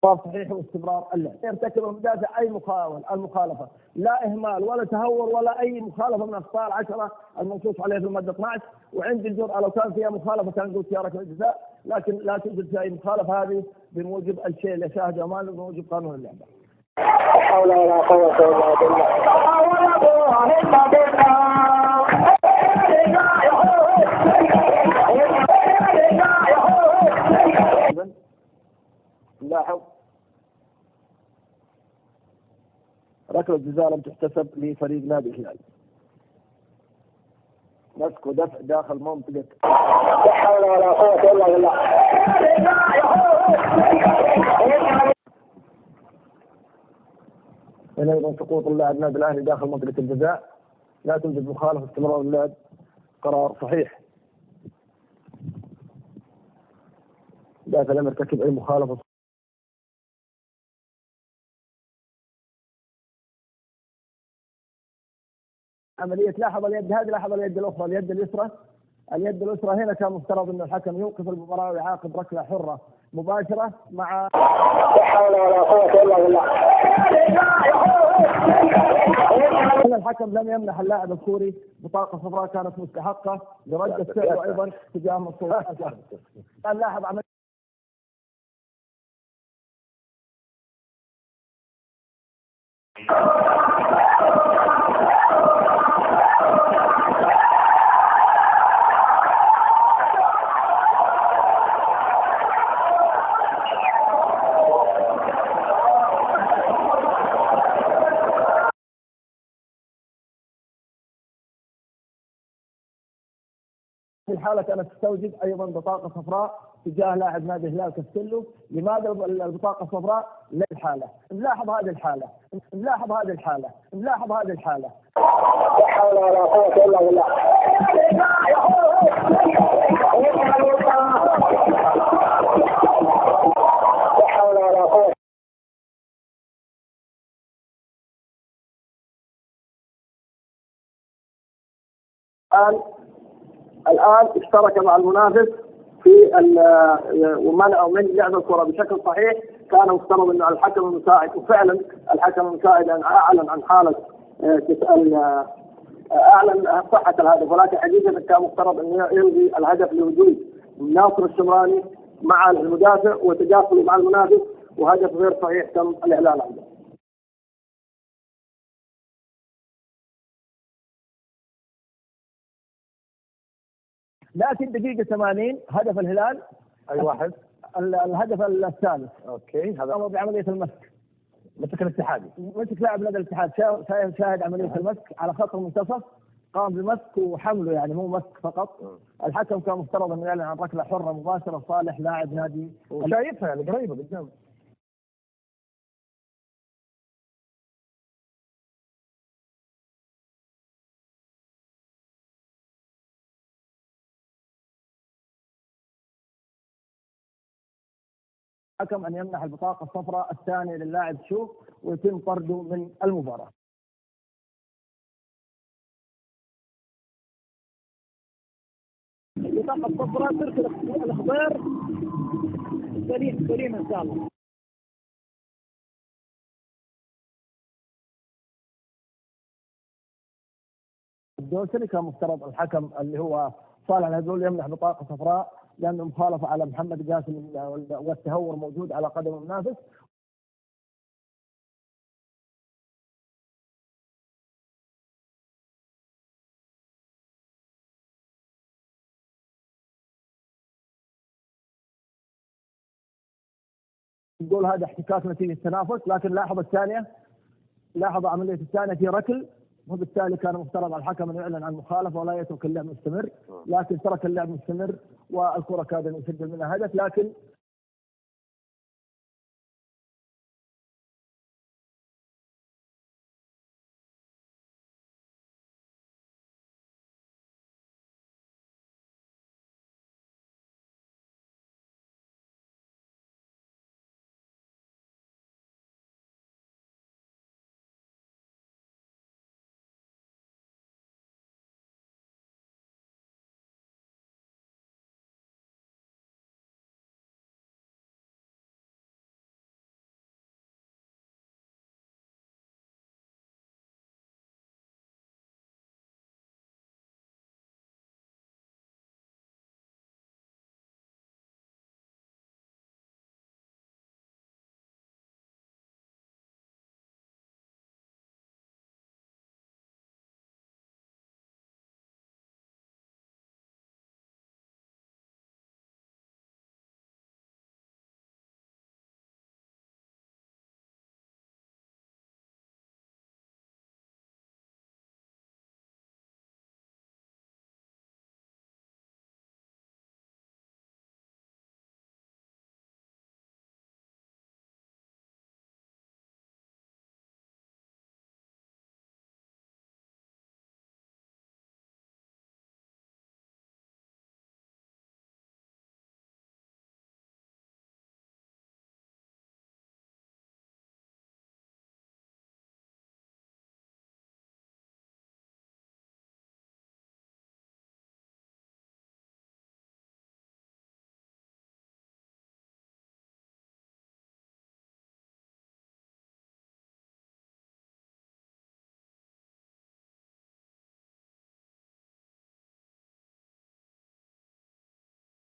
صحيح واستمرار اللعب. يرتكب المدافع أي المخالفة، لا إهمال ولا تهور ولا أي مخالفة من أخطاء العشرة المنصوص عليها في المادة 12. وعندي الجرأة لو كان فيها مخالفة كان نقول فيها ركلة جزاء، لكن لا توجد فيها أي مخالفة، هذه بموجب الشيء اللي شاهد أمانه بموجب قانون اللعبة. لا حول ولا قوة إلا بالله. لاحظ ركلة جزاء لم تحتسب لفريق نادي الهلال. مسك ودفع داخل منطقة. لا حول ولا قوة إلا بالله. أيضا سقوط اللاعب نادي الأهلي داخل منطقة الجزاء، لا توجد مخالفة، استمرار اللعب قرار صحيح. دافع لم يرتكب أي مخالفة. عملية لاحظ اليد هذه، لاحظ اليد الأخرى، اليد اليسرى. اليد اليسرى هنا كان مفترض أن الحكم يوقف المباراة ويعاقب ركلة حرة مباشرة مع. لا حول ولا قوة إلا بالله. الحكم لم يمنح اللاعب الكوري بطاقة صفراء كانت مستحقة لرد فعله أيضا تجاه منصور. اللاعب عمل في الحالة كانت تستوجب أيضا بطاقة صفراء تجاه لاعب نادي الهلال كاستيلو. لماذا البطاقة الصفراء؟ للحالة. نلاحظ هذه الحالة، نلاحظ هذه الحالة، نلاحظ هذه الحالة. لا حول ولا قوة إلا بالله. لا حول ولا قوة. الآن اشترك مع المنافس في ومنعه من لعب الكرة بشكل صحيح. كان مفترض أن الحكم المساعد، وفعلا الحكم المساعد أعلن عن حالة أعلن صحة الهدف، ولكن حقيقة كان مفترض أن يلغي الهدف لوجود ناصر الشمراني مع المدافع وتجاوزه مع المنافس، وهدف غير صحيح تم الإعلان عنه. لكن دقيقة 80 هدف الهلال. أي واحد؟ الهدف الثالث. أوكي. هذا بعملية المسك. مسك الاتحادي. مسك لاعب نادي الاتحاد، شاهد عملية المسك على خط المنتصف، قام بمسك وحمله، يعني مو مسك فقط. الحكم كان مفترض أن يعلن عن ركلة حرة مباشرة صالح لاعب نادي. وشايفها يعني قريبة قدام. حكم أن يمنح البطاقة الصفراء الثانية للاعب شوف ويتم طرده من المباراة. البطاقة الصفراء ترسل الإخبار سليم إن شاء الله. الدوسري كان مفترض الحكم اللي هو صالح الهدول يمنح بطاقة صفراء لأنه مخالفة على محمد قاسم والتهور موجود على قدم المنافس. نقول هذا احتكاك نتيجة تنافس، لكن لاحظ الثانية، لاحظ عملية الثانية في ركل، وبالتالي كان مفترض على الحكم أن يعلن عن مخالفة ولا يترك اللعب مستمر، لكن ترك اللعب مستمر والكرة كاد أن يسجل منها هدف. لكن